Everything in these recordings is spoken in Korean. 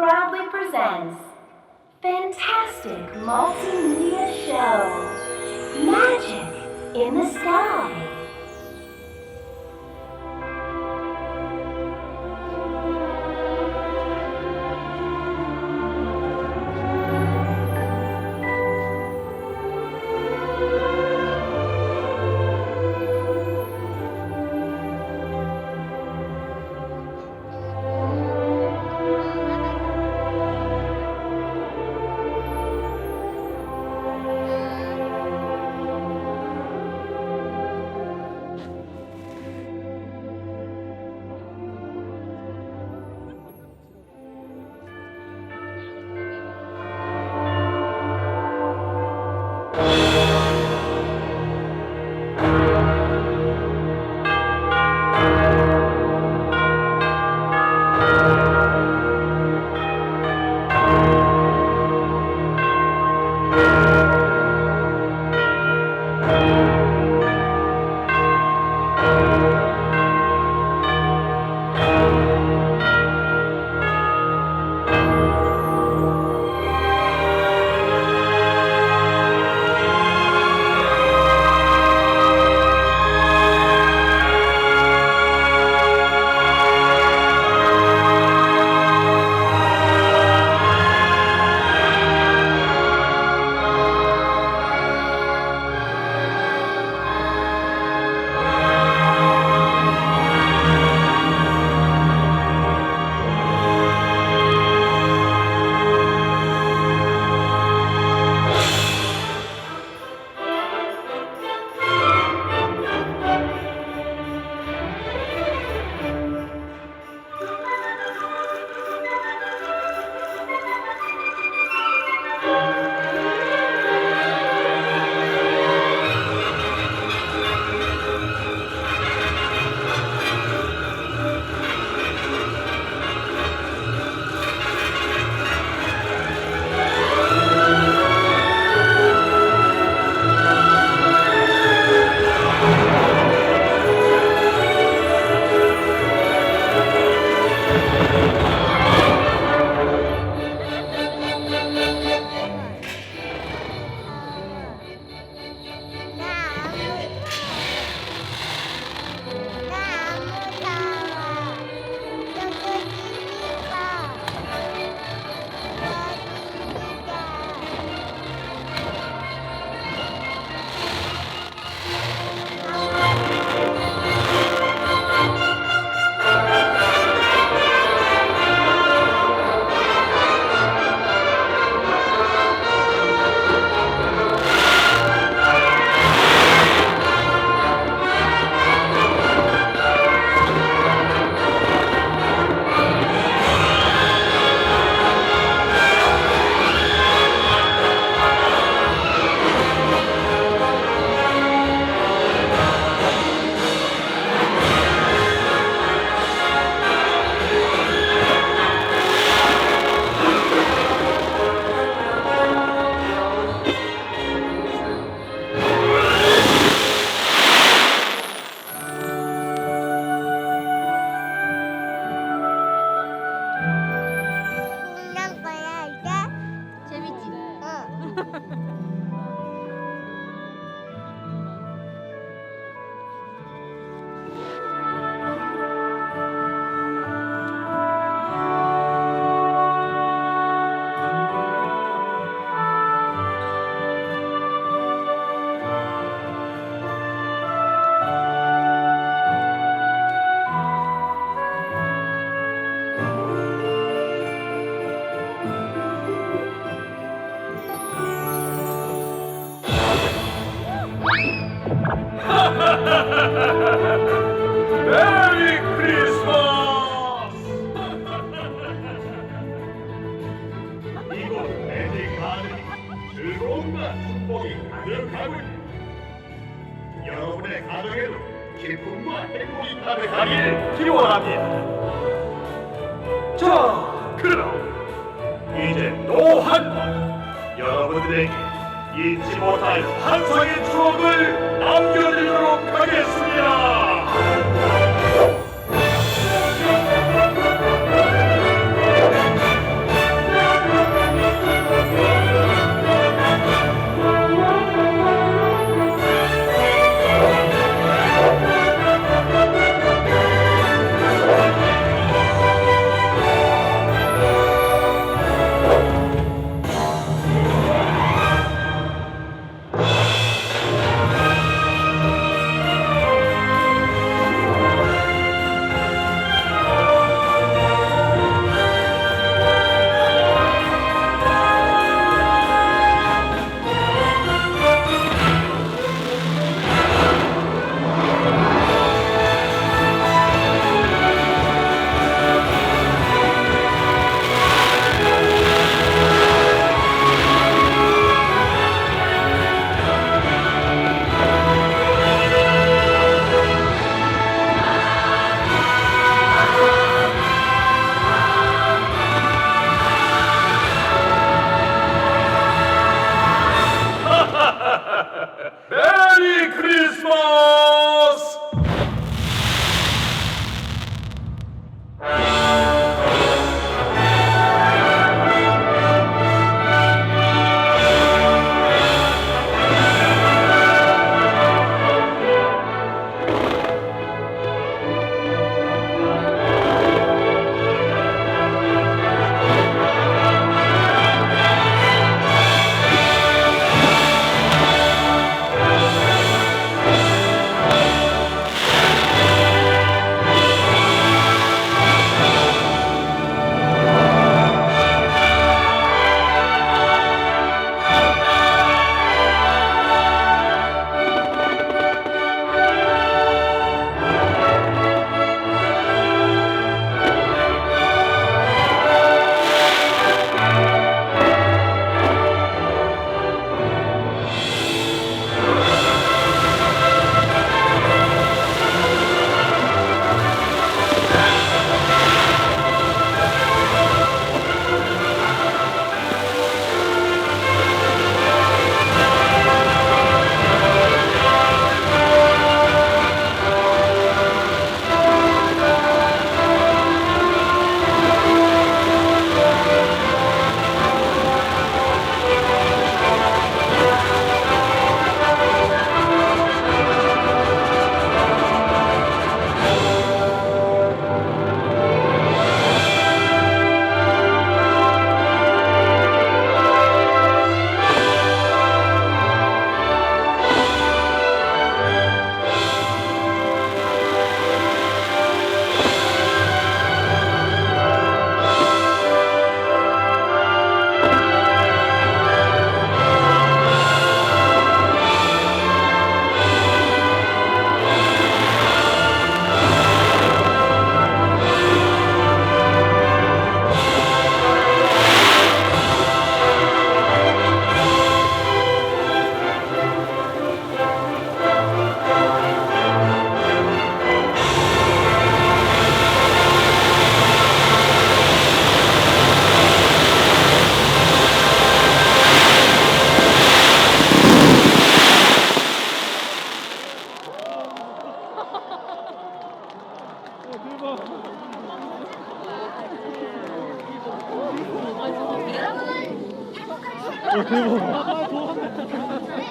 proudly presents fantastic multimedia show, Magic in the Sky. 끝난 거야 이제? 재밌지? 응. 메리 크리스마스! 이곳 매직 가든이 즐거움과 축복이 가득하군요. 여러분의 가정에도 기쁨과 행복이 가득하길 기원합니다. 자, 그럼 이제 또 한 번 여러분들에게 잊지 못할 환상의 추억을 남겨드리도록 하겠습니다.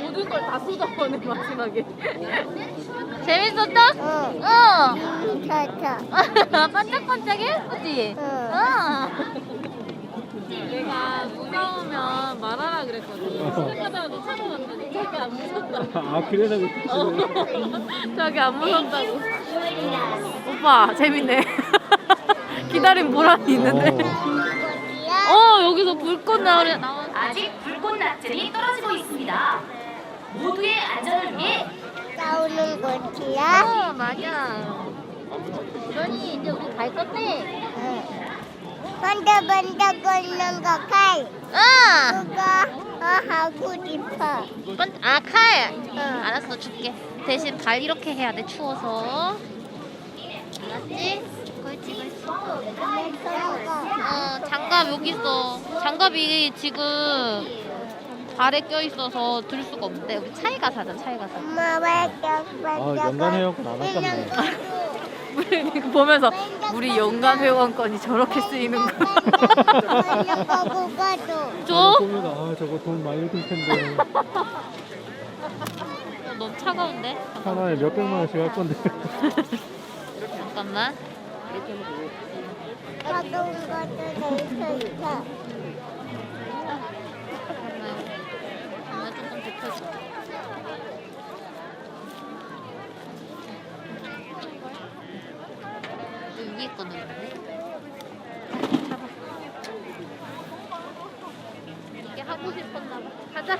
모든 걸 다 쏟아버네 마지막에. 재밌었다? 응. 반짝반짝해? 예쁘지? 내가 무서우면 말하라 그랬거든. 시작하다가도 찾아봤더니 자기 안 무섭다. 아 그래서 자기 안 무섭다고. 오빠 재밌네. 기다린 보람이 있는데. 여기서 불꽃 나오려. 아직 불꽃 낙제이 떨어지고 있습니다. 모두의 안전을 위해 싸우는 것이야? 맞아. 그러니 이제 우리 갈 건데. 번쩍번쩍 거리는 거 칼. 그거 하고 싶어. 칼. 알았어 줄게. 대신 발 이렇게 해야 돼 추워서. 알았지? 그렇지. 장갑 여기 있어. 장갑이 지금 발에 껴 있어서 들 수가 없대. 우리 차에 가서 하자. 차에 가서. 엄마 번쩍번쩍 연간 회원권 안 아깝네. 이거 보면서 우리 연간 회원권이 저렇게 쓰이는 거. 번쩍하고 가도. 줘? 보면 아 저거 돈 많이 들 텐데 너무 차가운데? 하나에 몇 백만 원씩 할 건데. 잠깐만. 가까운 것도 돼 있어. 잠깐만 조금 데펴줘. 위에 거 누르네. 이게 하고 싶었나 봐. 가자.